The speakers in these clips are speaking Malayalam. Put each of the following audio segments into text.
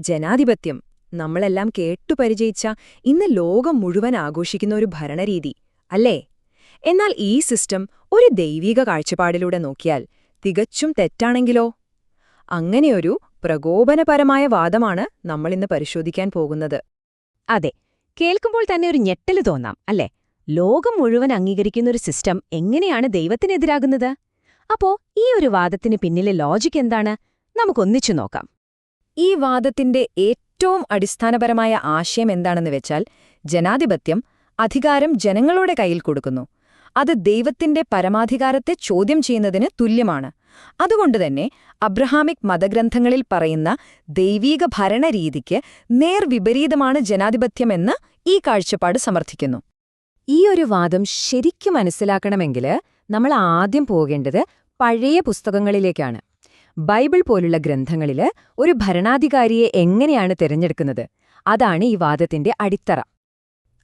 ജനാധിപത്യം നമ്മളെല്ലാം കേട്ടുപരിചയിച്ച ഇന്ന് ലോകം മുഴുവൻ ആഘോഷിക്കുന്ന ഒരു ഭരണരീതി അല്ലേ? എന്നാൽ ഈ സിസ്റ്റം ഒരു ദൈവിക കാഴ്ചപ്പാടിലൂടെ നോക്കിയാൽ തികച്ചും തെറ്റാണെങ്കിലോ? അങ്ങനെയൊരു പ്രകോപനപരമായ വാദമാണ് നമ്മളിന്ന് പരിശോധിക്കാൻ പോകുന്നത്. അതെ, കേൾക്കുമ്പോൾ തന്നെ ഒരു ഞെട്ടല് തോന്നാം അല്ലേ? ലോകം മുഴുവൻ അംഗീകരിക്കുന്ന ഒരു സിസ്റ്റം എങ്ങനെയാണ് ദൈവത്തിനെതിരാകുന്നത്? അപ്പോ ഈ ഒരു വാദത്തിന് പിന്നിലെ ലോജിക് എന്താണ്? നമുക്കൊന്നിച്ചു നോക്കാം. ഈ വാദത്തിന്റെ ഏറ്റവും അടിസ്ഥാനപരമായ ആശയം എന്താണെന്ന് വെച്ചാൽ, ജനാധിപത്യം അധികാരം ജനങ്ങളുടെ കയ്യിൽ കൊടുക്കുന്നു. അത് ദൈവത്തിന്റെ പരമാധികാരത്തെ ചോദ്യം ചെയ്യുന്നതിന് തുല്യമാണ്. അതുകൊണ്ടുതന്നെ അബ്രഹാമിക് മതഗ്രന്ഥങ്ങളിൽ പറയുന്ന ദൈവീക ഭരണരീതിക്ക് നേർവിപരീതമാണ് ജനാധിപത്യമെന്ന് ഈ കാഴ്ചപ്പാട് സമർത്ഥിക്കുന്നു. ഈ ഒരു വാദം ശരിക്കും മനസ്സിലാക്കണമെങ്കിൽ നമ്മൾ ആദ്യം പോകേണ്ടത് പഴയ പുസ്തകങ്ങളിലേക്കാണ്. ബൈബിൾ പോലുള്ള ഗ്രന്ഥങ്ങളിൽ ഒരു ഭരണാധികാരിയെ എങ്ങനെയാണ് തിരഞ്ഞെടുക്കുന്നത്? അതാണ് ഈ വാദത്തിന്റെ അടിത്തറ.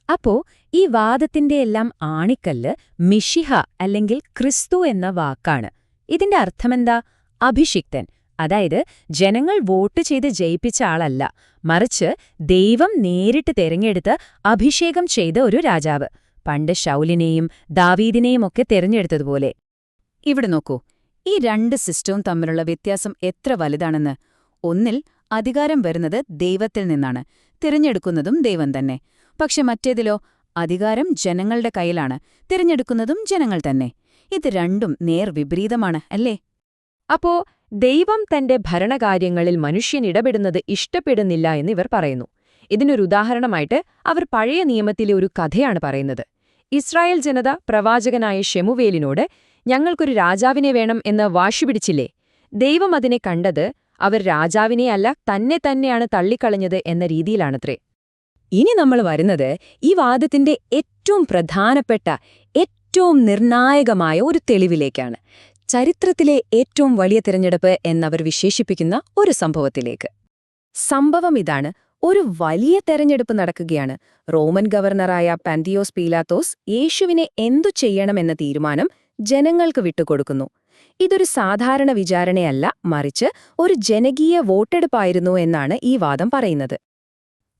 അപ്പോ ഈ വാദത്തിന്റെയെല്ലാം ആണിക്കല്ല് മിശിഹ അല്ലെങ്കിൽ ക്രിസ്തു എന്ന വാക്കാണ്. ഇതിന്റെ അർത്ഥമെന്താ? അഭിഷിക്തൻ, അതായത് ജനങ്ങൾ വോട്ട് ചെയ്ത് ജയിപ്പിച്ച ആളല്ല, മറിച്ച് ദൈവം നേരിട്ട് തിരഞ്ഞെടുത്ത് അഭിഷേകം ചെയ്ത ഒരു രാജാവ്. പണ്ട് ശൗലിനെയും ദാവീദിനെയും ഒക്കെ തിരഞ്ഞെടുത്തതുപോലെ. ഇവിടെ നോക്കൂ, ഈ രണ്ട് സിസ്റ്റവും തമ്മിലുള്ള വ്യത്യാസം എത്ര വലുതാണെന്ന്. ഒന്നിൽ അധികാരം വരുന്നത് ദൈവത്തിൽ നിന്നാണ്, തിരഞ്ഞെടുക്കുന്നതും ദൈവം തന്നെ. പക്ഷെ മറ്റേതിലോ അധികാരം ജനങ്ങളുടെ കയ്യിലാണ്, തിരഞ്ഞെടുക്കുന്നതും ജനങ്ങൾ തന്നെ. ഇത് രണ്ടും നേർവിപരീതമാണ് അല്ലേ? അപ്പോ ദൈവം തന്റെ ഭരണകാര്യങ്ങളിൽ മനുഷ്യൻ ഇടപെടുന്നത് ഇഷ്ടപ്പെടുന്നില്ല എന്നിവർ പറയുന്നു. ഇതിനൊരു ഉദാഹരണമായിട്ട് അവർ പഴയ നിയമത്തിലെ ഒരു കഥയാണ് പറയുന്നത്. ഇസ്രായേൽ ജനത പ്രവാചകനായ ശെമുവേലിനോട് ഞങ്ങൾക്കൊരു രാജാവിനെ വേണം എന്ന് വാശിപിടിച്ചില്ലേ? ദൈവം അതിനെ കണ്ടത് അവർ രാജാവിനെയല്ല തന്നെയാണ് തള്ളിക്കളഞ്ഞത് എന്ന രീതിയിലാണത്രേ. ഇനി നമ്മൾ വരുന്നത് ഈ വാദത്തിന്റെ ഏറ്റവും പ്രധാനപ്പെട്ട, ഏറ്റവും നിർണായകമായ ഒരു തെളിവിലേക്കാണ്. ചരിത്രത്തിലെ ഏറ്റവും വലിയ തിരഞ്ഞെടുപ്പ് എന്നവർ വിശേഷിപ്പിക്കുന്ന ഒരു സംഭവത്തിലേക്ക്. സംഭവം ഇതാണ്: ഒരു വലിയ തെരഞ്ഞെടുപ്പ് നടക്കുകയാണ്. റോമൻ ഗവർണറായ പന്തിയോസ് പീലാത്തോസ് യേശുവിനെ എന്തു ചെയ്യണമെന്ന തീരുമാനം ജനങ്ങൾക്ക് വിട്ടുകൊടുക്കുന്നു. ഇതൊരു സാധാരണ വിചാരണയല്ല, മറിച്ച് ഒരു ജനകീയ വോട്ടെടുപ്പായിരുന്നു എന്നാണ് ഈ വാദം പറയുന്നത്.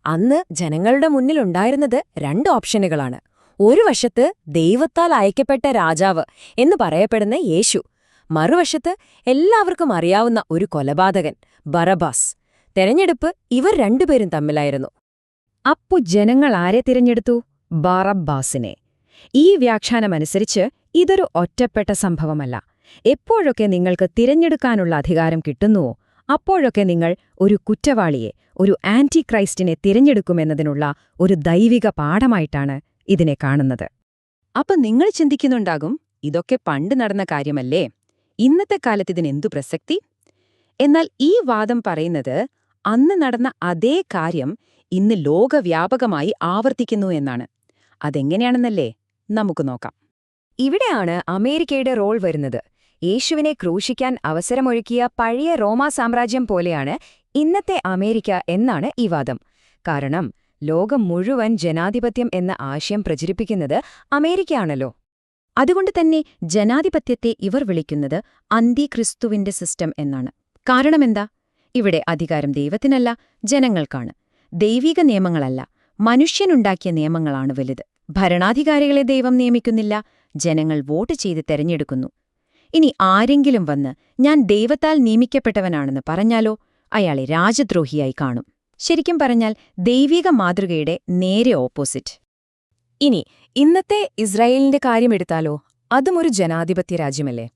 അന്ന് ജനങ്ങളുടെ മുന്നിലുണ്ടായിരുന്നത് രണ്ട് ഓപ്ഷനുകളാണ്. ഒരു വശത്ത് ദൈവത്താൽ അയക്കപ്പെട്ട രാജാവ് എന്ന് പറയപ്പെടുന്ന യേശു, മറുവശത്ത് എല്ലാവർക്കും അറിയാവുന്ന ഒരു കൊലപാതകൻ, ബറബാസ്. തെരഞ്ഞെടുപ്പ് ഇവർ രണ്ടുപേരും തമ്മിലായിരുന്നു. അപ്പു ജനങ്ങൾ ആരെ തിരഞ്ഞെടുത്തു? ബറബ്ബാസിനെ. ഈ വ്യാഖ്യാനമനുസരിച്ച് ഇതൊരു ഒറ്റപ്പെട്ട സംഭവമല്ല. എപ്പോഴൊക്കെ നിങ്ങൾക്ക് തിരഞ്ഞെടുക്കാനുള്ള അധികാരം കിട്ടുന്നുവോ അപ്പോഴൊക്കെ നിങ്ങൾ ഒരു കുറ്റവാളിയെ, ഒരു ആന്റി ക്രൈസ്റ്റിനെ തിരഞ്ഞെടുക്കുമെന്നതിനുള്ള ഒരു ദൈവിക പാഠമായിട്ടാണ് ഇതിനെ കാണുന്നത്. അപ്പൊ നിങ്ങൾ ചിന്തിക്കുന്നുണ്ടാകും, ഇതൊക്കെ പണ്ട് നടന്ന കാര്യമല്ലേ, ഇന്നത്തെ കാലത്ത് ഇതിനെന്തു പ്രസക്തി? എന്നാൽ ഈ വാദം പറയുന്നത് അന്ന് നടന്ന അതേ കാര്യം ഇന്ന് ലോകവ്യാപകമായി ആവർത്തിക്കുന്നു എന്നാണ്. അതെങ്ങനെയാണെന്നല്ലേ നമുക്ക് നോക്കാം. ഇവിടെയാണ് അമേരിക്കയുടെ റോൾ വരുന്നത്. യേശുവിനെ ക്രൂശിക്കാൻ അവസരമൊരുക്കിയ പഴയ റോമാ സാമ്രാജ്യം പോലെയാണ് ഇന്നത്തെ അമേരിക്ക എന്നാണ് ഈ വാദം. കാരണം ലോകം മുഴുവൻ ജനാധിപത്യം എന്ന ആശയം പ്രചരിപ്പിക്കുന്നത് അമേരിക്കയാണല്ലോ. അതുകൊണ്ട് തന്നെ ജനാധിപത്യത്തെ ഇവർ വിളിക്കുന്നത് അന്തിക്രിസ്തുവിന്റെ സിസ്റ്റം എന്നാണ്. കാരണമെന്താ? ഇവിടെ അധികാരം ദൈവത്തിനല്ല, ജനങ്ങൾക്കാണ്. ദൈവിക നിയമങ്ങളല്ല, മനുഷ്യനുണ്ടാക്കിയ നിയമങ്ങളാണ് വലുത്. ഭരണാധികാരികളെ ദൈവം നിയമിക്കുന്നില്ല, ജനങ്ങൾ വോട്ട് ചെയ്ത് തെരഞ്ഞെടുക്കുന്നു. ഇനി ആരെങ്കിലും വന്ന് ഞാൻ ദൈവത്താൽ നിയമിക്കപ്പെട്ടവനാണെന്ന് പറഞ്ഞാലോ, അയാളെ രാജദ്രോഹിയായി കാണും. ശരിക്കും പറഞ്ഞാൽ ദൈവിക മാതൃകയുടെ നേരെ ഓപ്പോസിറ്റ്. ഇനി ഇന്നത്തെ ഇസ്രായേലിന്റെ കാര്യമെടുത്താലോ, അതും ഒരു ജനാധിപത്യ രാജ്യമല്ലേ?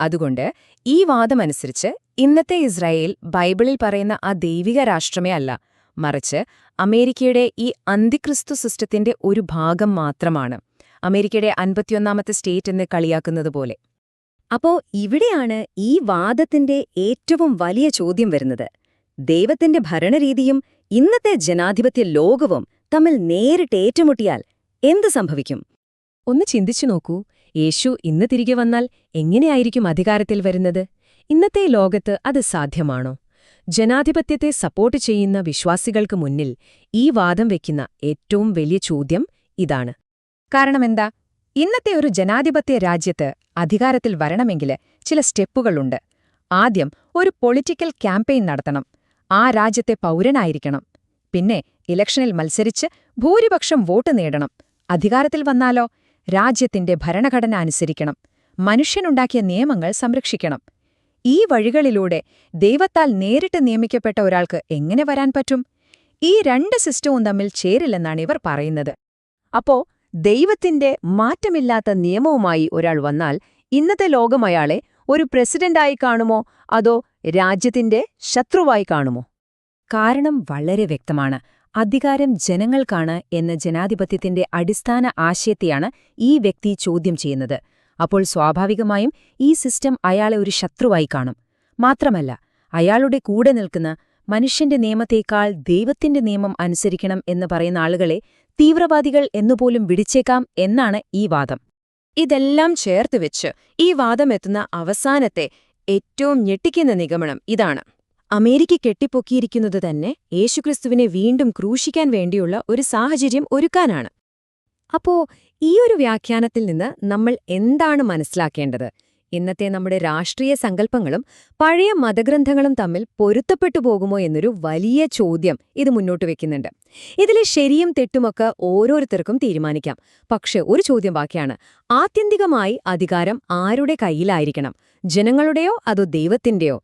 അതുകൊണ്ട് ഈ വാദമനുസരിച്ച് ഇന്നത്തെ ഇസ്രായേൽ ബൈബിളിൽ പറയുന്ന ആ ദൈവിക രാഷ്ട്രമേ അല്ല, മറിച്ച് അമേരിക്കയുടെ ഈ അന്തിക്രിസ്തു സിസ്റ്റത്തിന്റെ ഒരു ഭാഗം മാത്രമാണ്. അമേരിക്കയുടെ 51ാമത്തെ സ്റ്റേറ്റ് എന്ന് കളിയാക്കുന്നതുപോലെ. അപ്പോ ഇവിടെയാണ് ഈ വാദത്തിന്റെ ഏറ്റവും വലിയ ചോദ്യം വരുന്നത്. ദൈവത്തിന്റെ ഭരണരീതിയും ഇന്നത്തെ ജനാധിപത്യ ലോകവും തമ്മിൽ നേരിട്ട് ഏറ്റുമുട്ടിയാൽ എന്ത് സംഭവിക്കും? ഒന്ന് ചിന്തിച്ചു നോക്കൂ. യേശു ഇന്ന് തിരികെ വന്നാൽ എങ്ങനെയായിരിക്കും അധികാരത്തിൽ വരുന്നത്? ഇന്നത്തെ ലോകത്ത് അത് സാധ്യമാണോ? ജനാധിപത്യത്തെ സപ്പോർട്ട് ചെയ്യുന്ന വിശ്വാസികൾക്ക് മുന്നിൽ ഈ വാദം വയ്ക്കുന്ന ഏറ്റവും വലിയ ചോദ്യം ഇതാണ്. കാരണമെന്താ? ഇന്നത്തെ ഒരു ജനാധിപത്യ രാജ്യത്ത് അധികാരത്തിൽ വരണമെങ്കിൽ ചില സ്റ്റെപ്പുകളുണ്ട്. ആദ്യം ഒരു പൊളിറ്റിക്കൽ ക്യാമ്പയിൻ നടത്തണം. ആ രാജ്യത്തെ പൗരനായിരിക്കണം. പിന്നെ ഇലക്ഷനിൽ മത്സരിച്ച് ഭൂരിപക്ഷം വോട്ട് നേടണം. അധികാരത്തിൽ വന്നാലോ രാജ്യത്തിന്റെ ഭരണഘടന അനുസരിക്കണം. മനുഷ്യനുണ്ടാക്കിയ നിയമങ്ങൾ സംരക്ഷിക്കണം. ഈ വഴികളിലൂടെ ദൈവത്താൽ നേരിട്ട് നിയമിക്കപ്പെട്ട ഒരാൾക്ക് എങ്ങനെ വരാൻ പറ്റും? ഈ രണ്ട് സിസ്റ്റവും തമ്മിൽ ചേരില്ലെന്നാണ് ഇവർ പറയുന്നത്. അപ്പോ ദൈവത്തിന്റെ മാറ്റമില്ലാത്ത നിയമവുമായി ഒരാൾ വന്നാൽ ഇന്നത്തെ ലോകം അയാളെ ഒരു പ്രസിഡന്റായി കാണുമോ അതോ രാജ്യത്തിന്റെ ശത്രുവായി കാണുമോ? കാരണം വളരെ വ്യക്തമാണ്. അധികാരം ജനങ്ങൾക്കാണ് എന്ന ജനാധിപത്യത്തിന്റെ അടിസ്ഥാന ആശയത്തെയാണ് ഈ വ്യക്തി ചോദ്യം ചെയ്യുന്നത്. അപ്പോൾ സ്വാഭാവികമായും ഈ സിസ്റ്റം അയാളെ ഒരു ശത്രുവായി കാണും. മാത്രമല്ല, അയാളുടെ കൂടെ നിൽക്കുന്ന മനുഷ്യന്റെ നിയമത്തേക്കാൾ ദൈവത്തിന്റെ നിയമം അനുസരിക്കണം എന്ന് പറയുന്ന ആളുകളെ തീവ്രവാദികൾ എന്നുപോലും വിളിച്ചേക്കാം എന്നാണ് ഈ വാദം. ഇതെല്ലാം ചേർത്ത് വെച്ച് ഈ വാദം എത്തുന്ന അവസാനത്തെ ഏറ്റവും ഞെട്ടിക്കുന്ന നിഗമനം ഇതാണ്: അമേരിക്ക കെട്ടിപ്പൊക്കിയിരിക്കുന്നത് തന്നെ യേശുക്രിസ്തുവിനെ വീണ്ടും ക്രൂശിക്കാൻ വേണ്ടിയുള്ള ഒരു സാഹചര്യം ഒരുക്കാനാണ്. അപ്പോ ഈ ഒരു വ്യാഖ്യാനത്തിൽ നിന്ന് നമ്മൾ എന്താണ് മനസ്സിലാക്കേണ്ടത്? ഇന്നത്തെ നമ്മുടെ രാഷ്ട്രീയ സങ്കല്പങ്ങളും പഴയ മതഗ്രന്ഥങ്ങളും തമ്മിൽ പൊരുത്തപ്പെട്ടു പോകുമോ എന്നൊരു വലിയ ചോദ്യം ഇത് മുന്നോട്ട് വെക്കുന്നുണ്ട്. ഇതിലെ ശരിയും തെറ്റുമൊക്കെ ഓരോരുത്തർക്കും തീരുമാനിക്കാം. പക്ഷെ ഒരു ചോദ്യം ബാക്കിയാണ്: ആത്യന്തികമായി അധികാരം ആരുടെ കയ്യിലായിരിക്കണം? ജനങ്ങളുടെയോ അതോ ദൈവത്തിന്റെയോ?